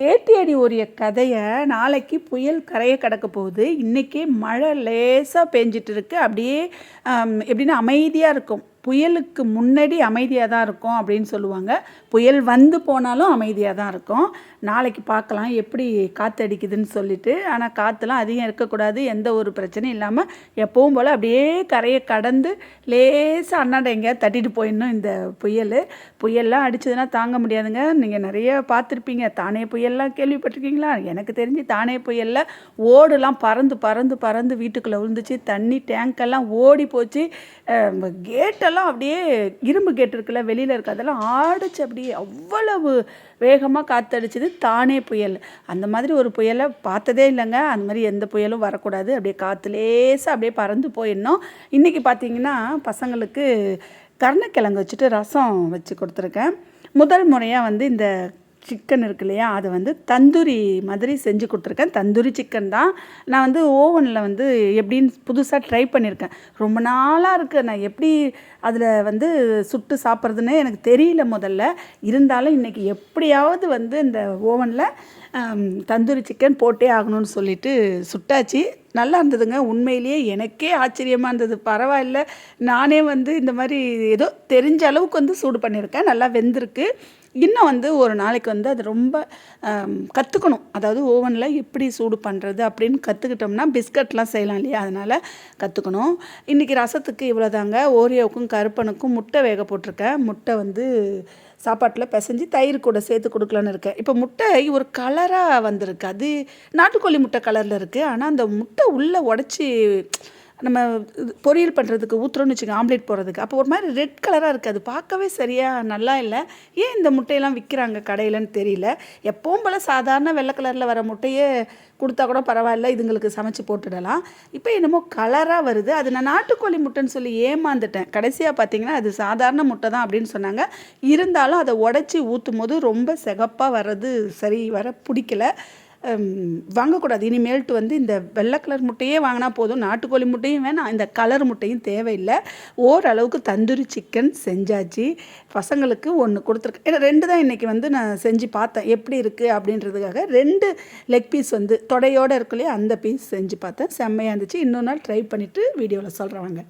வேட்டி அடி ஓரிய கதையை நாளைக்கு புயல் கரையை கடக்க போகுது. இன்றைக்கே மழை லேசாக பெஞ்சிட்டு இருக்கு. அப்படியே எப்படின்னா அமைதியாக இருக்கும். புயலுக்கு முன்னாடி அமைதியாக தான் இருக்கும் அப்படின்னு சொல்லுவாங்க. புயல் வந்து போனாலும் அமைதியாக தான் இருக்கும். நாளைக்கு பார்க்கலாம் எப்படி காற்று அடிக்குதுன்னு சொல்லிட்டு. ஆனால் காற்றுலாம் அதிகம் இருக்கக்கூடாது, எந்த ஒரு பிரச்சனையும் இல்லாமல் எப்பவும் போல் அப்படியே கரையை கடந்து லேசாக அண்ணாண்ட எங்கேயாவது தட்டிட்டு போயிடணும். இந்த புயல்லாம் அடிச்சதுன்னா தாங்க முடியாதுங்க. நீங்கள் நிறைய பார்த்துருப்பீங்க. தானே புயல்லாம் கேள்விப்பட்டிருக்கீங்களா? எனக்கு தெரிஞ்சு தானே புயலில் ஓடுலாம் பறந்து பறந்து பறந்து வீட்டுக்குள்ளே விழுந்துச்சு. தண்ணி டேங்கெல்லாம் ஓடி போச்சு. கேட்டெல்லாம் அப்படியே இரும்பு கேட் இருக்குல்ல, வெளியில் இருக்குது, அதெல்லாம் ஆடிச்சு. அப்படியே அவ்வளவு வேகமாக காற்றடிச்சது தானே புயல். அந்த மாதிரி ஒரு புயலை பார்த்ததே இல்லைங்க. அந்த மாதிரி எந்த புயலும் வரக்கூடாது. அப்படியே காற்று லேசாக அப்படியே பறந்து போயிடணும். இன்றைக்கி பார்த்தீங்கன்னா பசங்களுக்கு கருணக்கிழங்கு வச்சுட்டு ரசம் வச்சு கொடுத்துருக்கேன். முதல் முறையாக வந்து இந்த சிக்கன் இருக்கு இல்லையா, அதை வந்து தந்தூரி மாதிரி செஞ்சு கொடுத்துருக்கேன். தந்தூரி சிக்கன் தான். நான் வந்து ஓவனில் வந்து எப்படின்னு புதுசாக ட்ரை பண்ணியிருக்கேன். ரொம்ப நாளாக இருக்குது. நான் எப்படி அதில் வந்து சுட்டு சாப்பிட்றதுன்னு எனக்கு தெரியல முதல்ல. இருந்தாலும் இன்றைக்கி எப்படியாவது வந்து இந்த ஓவனில் தந்தூரி சிக்கன் போட்டே ஆகணும்னு சொல்லிட்டு சுட்டாச்சு. நல்லா இருந்ததுங்க. உண்மையிலேயே எனக்கே ஆச்சரியமாக இருந்தது. பரவாயில்ல, நானே வந்து இந்த மாதிரி ஏதோ தெரிஞ்ச அளவுக்கு வந்து சூடு பண்ணியிருக்கேன். நல்லா வெந்திருக்கு. இன்னும் வந்து ஒரு நாளைக்கு வந்து அது ரொம்ப கற்றுக்கணும். அதாவது ஓவனில் எப்படி சூடு பண்ணுறது அப்படின்னு கற்றுக்கிட்டோம்னா பிஸ்கட்லாம் செய்யலாம் இல்லையா, அதனால் கற்றுக்கணும். இன்றைக்கி ரசத்துக்கு இவ்வளோதாங்க. ஓரியோவுக்கும் கருப்பனுக்கும் முட்டை வேக போட்டிருக்கேன். முட்டை வந்து சாப்பாட்டில் பிசைஞ்சு தயிர் கூட சேர்த்து கொடுக்கலான்னு இருக்கேன். இப்போ முட்டை ஒரு கலராக வந்திருக்கு. அது நாட்டுக்கோழி முட்டை கலரில் இருக்குது. ஆனால் அந்த முட்டை உள்ளே உடச்சி நம்ம பொரியல் பண்ணுறதுக்கு ஊற்றுறோன்னு வச்சுக்கோங்க, ஆம்லேட் போடுறதுக்கு, அப்போ ஒரு மாதிரி ரெட் கலராக இருக்குது. அது பார்க்கவே சரியாக நல்லா இல்லை. ஏன் இந்த முட்டையெல்லாம் விற்கிறாங்க கடையிலன்னு தெரியல. எப்பவும் போல் சாதாரண வெள்ளை கலரில் வர முட்டையே கொடுத்தா கூட பரவாயில்ல, இதுங்களுக்கு சமைச்சு போட்டுடலாம். இப்போ என்னமோ கலராக வருது. அது நான் நாட்டுக்கோழி முட்டைன்னு சொல்லி ஏமாந்துட்டேன். கடைசியாக பார்த்தீங்கன்னா அது சாதாரண முட்டை தான் அப்படின்னு சொன்னாங்க. இருந்தாலும் அதை உடச்சி ஊற்றும் போது ரொம்ப சிகப்பாக வர்றது சரி வர பிடிக்கல. வாங்கக்கூடாது. இனிமேல்ட்டு வந்து இந்த வெள்ளை கலர் முட்டையே வாங்கினா போதும். நாட்டுக்கோழி முட்டையும் வேணாம், இந்த கலர் முட்டையும் தேவையில்லை. ஓரளவுக்கு தந்தூரி சிக்கன் செஞ்சாச்சு. பசங்களுக்கு ஒன்று கொடுத்துருக்கேன். ஏன்னா 2 தான் இன்றைக்கி வந்து நான் செஞ்சு பார்த்தேன் எப்படி இருக்குது அப்படின்றதுக்காக. 2 லெக் பீஸ் வந்து தொடையோடு இருக்கு இல்லையா, அந்த பீஸ் செஞ்சு பார்த்தேன். செம்மையாக இருந்துச்சு. இன்னொரு நாள் ட்ரை பண்ணிவிட்டு வீடியோவில் சொல்கிறேன் வாங்க.